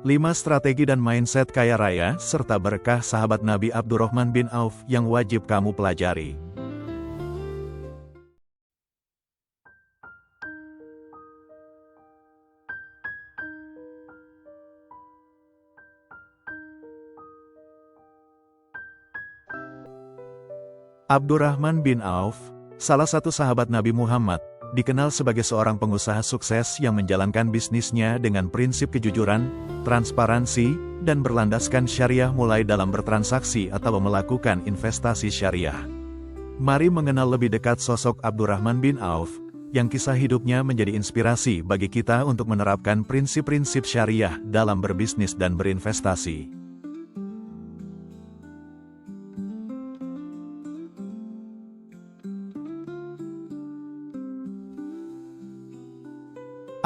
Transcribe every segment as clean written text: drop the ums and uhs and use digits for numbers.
5 strategi dan mindset kaya raya serta berkah sahabat Nabi Abdurrahman bin Auf yang wajib kamu pelajari. Abdurrahman bin Auf, salah satu sahabat Nabi Muhammad, dikenal sebagai seorang pengusaha sukses yang menjalankan bisnisnya dengan prinsip kejujuran, transparansi, dan berlandaskan syariah mulai dalam bertransaksi atau melakukan investasi syariah. Mari mengenal lebih dekat sosok Abdurrahman bin Auf, yang kisah hidupnya menjadi inspirasi bagi kita untuk menerapkan prinsip-prinsip syariah dalam berbisnis dan berinvestasi.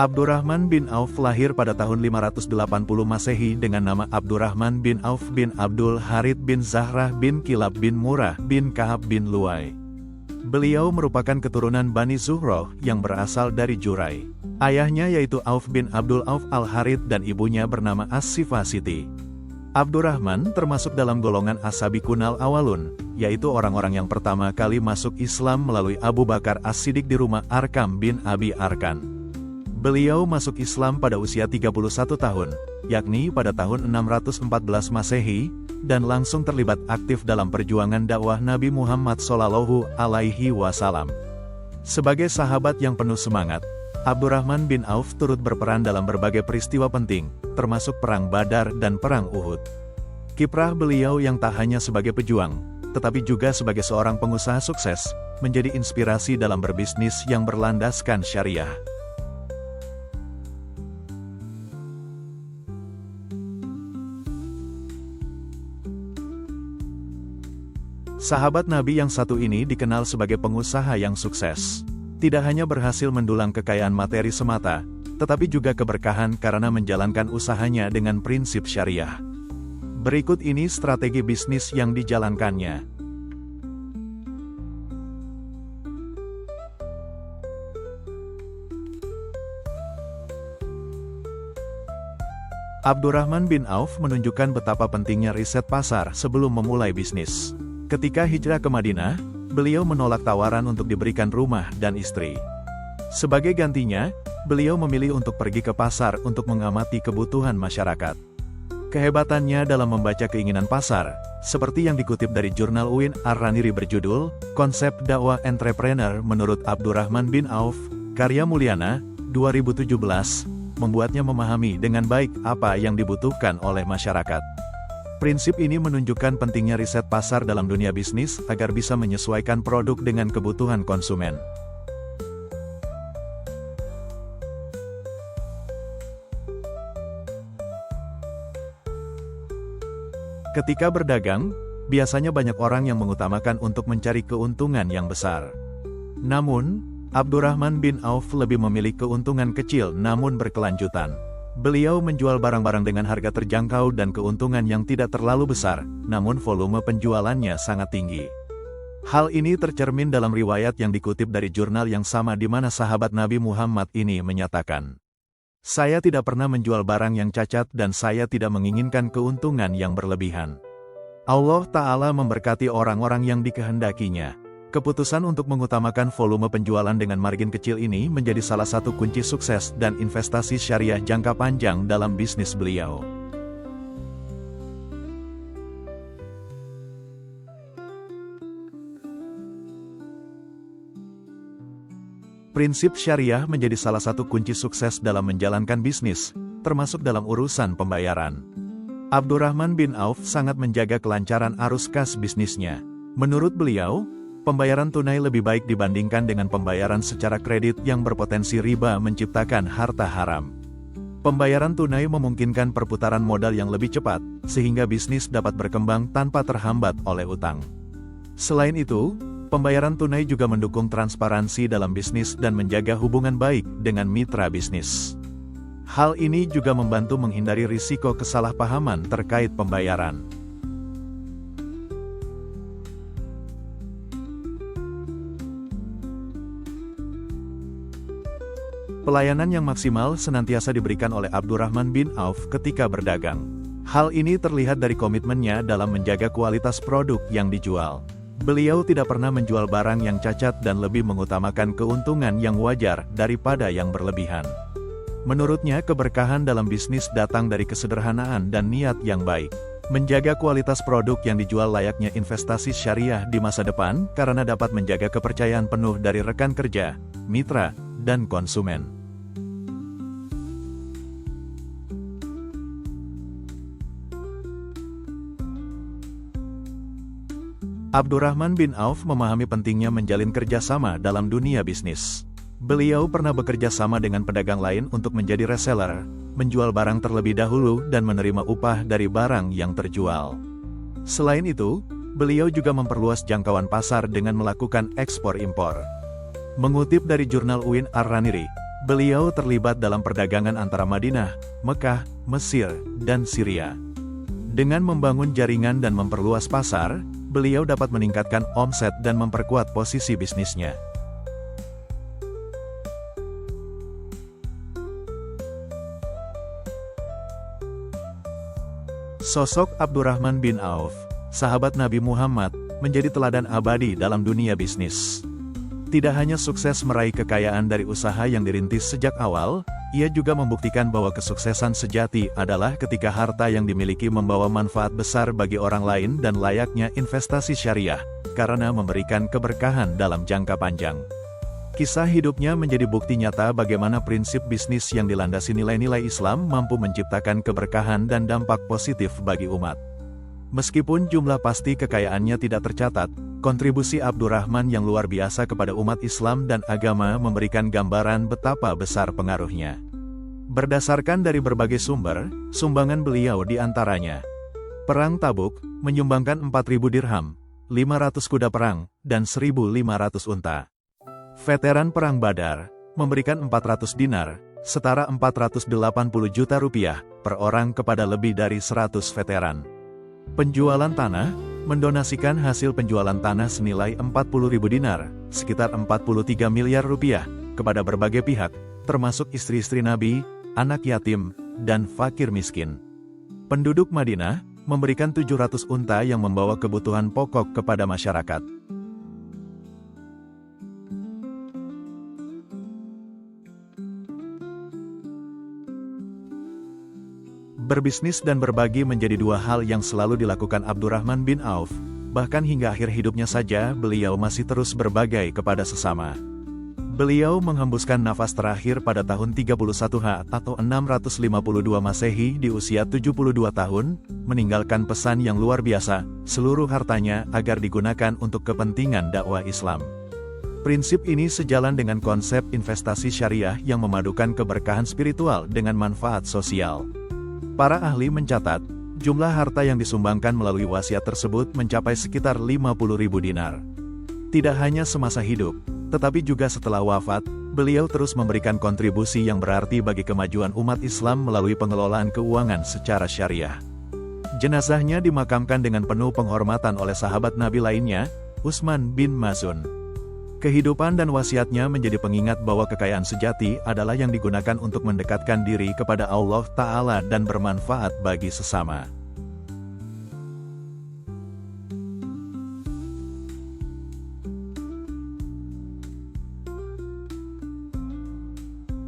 Abdurrahman bin Auf lahir pada tahun 580 Masehi dengan nama Abdurrahman bin Auf bin Abdul Harith bin Zahrah bin Kilab bin Murrah bin Kahab bin Luay. Beliau merupakan keturunan Bani Zuhroh yang berasal dari Jurai. Ayahnya yaitu Auf bin Abdul Auf al-Harith dan ibunya bernama As-Sifah Siti. Abdurrahman termasuk dalam golongan As-Sabiqunal Awalun, yaitu orang-orang yang pertama kali masuk Islam melalui Abu Bakar As-Siddiq di rumah Arkam bin Abi Arkan. Beliau masuk Islam pada usia 31 tahun, yakni pada tahun 614 Masehi, dan langsung terlibat aktif dalam perjuangan dakwah Nabi Muhammad SAW. Sebagai sahabat yang penuh semangat, Abdurrahman bin Auf turut berperan dalam berbagai peristiwa penting, termasuk Perang Badar dan Perang Uhud. Kiprah beliau yang tak hanya sebagai pejuang, tetapi juga sebagai seorang pengusaha sukses, menjadi inspirasi dalam berbisnis yang berlandaskan syariah. Sahabat Nabi yang satu ini dikenal sebagai pengusaha yang sukses. Tidak hanya berhasil mendulang kekayaan materi semata, tetapi juga keberkahan karena menjalankan usahanya dengan prinsip syariah. Berikut ini strategi bisnis yang dijalankannya. Abdurrahman bin Auf menunjukkan betapa pentingnya riset pasar sebelum memulai bisnis. Ketika hijrah ke Madinah, beliau menolak tawaran untuk diberikan rumah dan istri. Sebagai gantinya, beliau memilih untuk pergi ke pasar untuk mengamati kebutuhan masyarakat. Kehebatannya dalam membaca keinginan pasar, seperti yang dikutip dari jurnal UIN Ar-Raniri berjudul, Konsep Dakwah Entrepreneur menurut Abdurrahman bin Auf, karya Mulyana, 2017, membuatnya memahami dengan baik apa yang dibutuhkan oleh masyarakat. Prinsip ini menunjukkan pentingnya riset pasar dalam dunia bisnis agar bisa menyesuaikan produk dengan kebutuhan konsumen. Ketika berdagang, biasanya banyak orang yang mengutamakan untuk mencari keuntungan yang besar. Namun, Abdurrahman bin Auf lebih memilih keuntungan kecil namun berkelanjutan. Beliau menjual barang-barang dengan harga terjangkau dan keuntungan yang tidak terlalu besar, namun volume penjualannya sangat tinggi. Hal ini tercermin dalam riwayat yang dikutip dari jurnal yang sama di mana sahabat Nabi Muhammad ini menyatakan, "Saya tidak pernah menjual barang yang cacat dan saya tidak menginginkan keuntungan yang berlebihan. Allah Ta'ala memberkati orang-orang yang dikehendakinya." Keputusan untuk mengutamakan volume penjualan dengan margin kecil ini menjadi salah satu kunci sukses dan investasi syariah jangka panjang dalam bisnis beliau. Prinsip syariah menjadi salah satu kunci sukses dalam menjalankan bisnis, termasuk dalam urusan pembayaran. Abdurrahman bin Auf sangat menjaga kelancaran arus kas bisnisnya. Menurut beliau, pembayaran tunai lebih baik dibandingkan dengan pembayaran secara kredit yang berpotensi riba menciptakan harta haram. Pembayaran tunai memungkinkan perputaran modal yang lebih cepat, sehingga bisnis dapat berkembang tanpa terhambat oleh utang. Selain itu, pembayaran tunai juga mendukung transparansi dalam bisnis dan menjaga hubungan baik dengan mitra bisnis. Hal ini juga membantu menghindari risiko kesalahpahaman terkait pembayaran. Pelayanan yang maksimal senantiasa diberikan oleh Abdurrahman bin Auf ketika berdagang. Hal ini terlihat dari komitmennya dalam menjaga kualitas produk yang dijual. Beliau tidak pernah menjual barang yang cacat dan lebih mengutamakan keuntungan yang wajar daripada yang berlebihan. Menurutnya, keberkahan dalam bisnis datang dari kesederhanaan dan niat yang baik. Menjaga kualitas produk yang dijual layaknya investasi syariah di masa depan karena dapat menjaga kepercayaan penuh dari rekan kerja, mitra, dan konsumen. Abdurrahman bin Auf memahami pentingnya menjalin kerjasama dalam dunia bisnis. Beliau pernah bekerja sama dengan pedagang lain untuk menjadi reseller, menjual barang terlebih dahulu dan menerima upah dari barang yang terjual. Selain itu, beliau juga memperluas jangkauan pasar dengan melakukan ekspor-impor. Mengutip dari jurnal Uin Ar-Raniri, beliau terlibat dalam perdagangan antara Madinah, Mekah, Mesir, dan Syria. Dengan membangun jaringan dan memperluas pasar, beliau dapat meningkatkan omset dan memperkuat posisi bisnisnya. Sosok Abdurrahman bin Auf, sahabat Nabi Muhammad, menjadi teladan abadi dalam dunia bisnis. Tidak hanya sukses meraih kekayaan dari usaha yang dirintis sejak awal, ia juga membuktikan bahwa kesuksesan sejati adalah ketika harta yang dimiliki membawa manfaat besar bagi orang lain dan layaknya investasi syariah, karena memberikan keberkahan dalam jangka panjang. Kisah hidupnya menjadi bukti nyata bagaimana prinsip bisnis yang dilandasi nilai-nilai Islam mampu menciptakan keberkahan dan dampak positif bagi umat. Meskipun jumlah pasti kekayaannya tidak tercatat, kontribusi Abdurrahman yang luar biasa kepada umat Islam dan agama memberikan gambaran betapa besar pengaruhnya. Berdasarkan dari berbagai sumber, sumbangan beliau diantaranya: Perang Tabuk, menyumbangkan 4.000 dirham, 500 kuda perang, dan 1.500 unta. Veteran Perang Badar, memberikan 400 dinar, setara 480 juta rupiah, per orang kepada lebih dari 100 veteran. Penjualan tanah, mendonasikan hasil penjualan tanah senilai 40.000 dinar, sekitar 43 miliar rupiah, kepada berbagai pihak, termasuk istri-istri Nabi, anak yatim, dan fakir miskin. Penduduk Madinah, memberikan 700 unta yang membawa kebutuhan pokok kepada masyarakat. Berbisnis dan berbagi menjadi dua hal yang selalu dilakukan Abdurrahman bin Auf, bahkan hingga akhir hidupnya saja beliau masih terus berbagi kepada sesama. Beliau menghembuskan nafas terakhir pada tahun 31 atau 652 Masehi di usia 72 tahun, meninggalkan pesan yang luar biasa, seluruh hartanya agar digunakan untuk kepentingan dakwah Islam. Prinsip ini sejalan dengan konsep investasi syariah yang memadukan keberkahan spiritual dengan manfaat sosial. Para ahli mencatat, jumlah harta yang disumbangkan melalui wasiat tersebut mencapai sekitar 50.000 dinar. Tidak hanya semasa hidup, tetapi juga setelah wafat, beliau terus memberikan kontribusi yang berarti bagi kemajuan umat Islam melalui pengelolaan keuangan secara syariah. Jenazahnya dimakamkan dengan penuh penghormatan oleh sahabat Nabi lainnya, Utsman bin Maz'un. Kehidupan dan wasiatnya menjadi pengingat bahwa kekayaan sejati adalah yang digunakan untuk mendekatkan diri kepada Allah Ta'ala dan bermanfaat bagi sesama.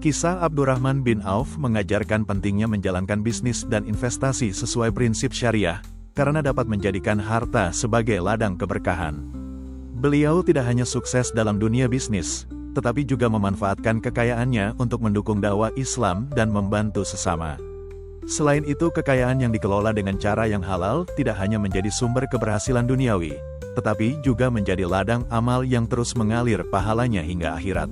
Kisah Abdurrahman bin Auf mengajarkan pentingnya menjalankan bisnis dan investasi sesuai prinsip syariah, karena dapat menjadikan harta sebagai ladang keberkahan. Beliau tidak hanya sukses dalam dunia bisnis, tetapi juga memanfaatkan kekayaannya untuk mendukung dakwah Islam dan membantu sesama. Selain itu, kekayaan yang dikelola dengan cara yang halal tidak hanya menjadi sumber keberhasilan duniawi, tetapi juga menjadi ladang amal yang terus mengalir pahalanya hingga akhirat.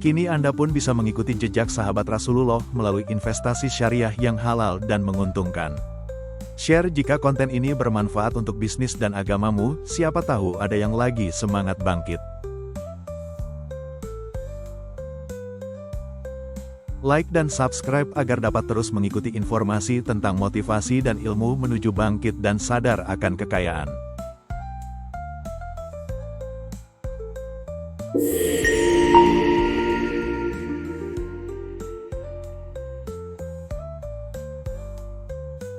Kini Anda pun bisa mengikuti jejak sahabat Rasulullah melalui investasi syariah yang halal dan menguntungkan. Share jika konten ini bermanfaat untuk bisnis dan agamamu, siapa tahu ada yang lagi semangat bangkit. Like dan subscribe agar dapat terus mengikuti informasi tentang motivasi dan ilmu menuju bangkit dan sadar akan kekayaan.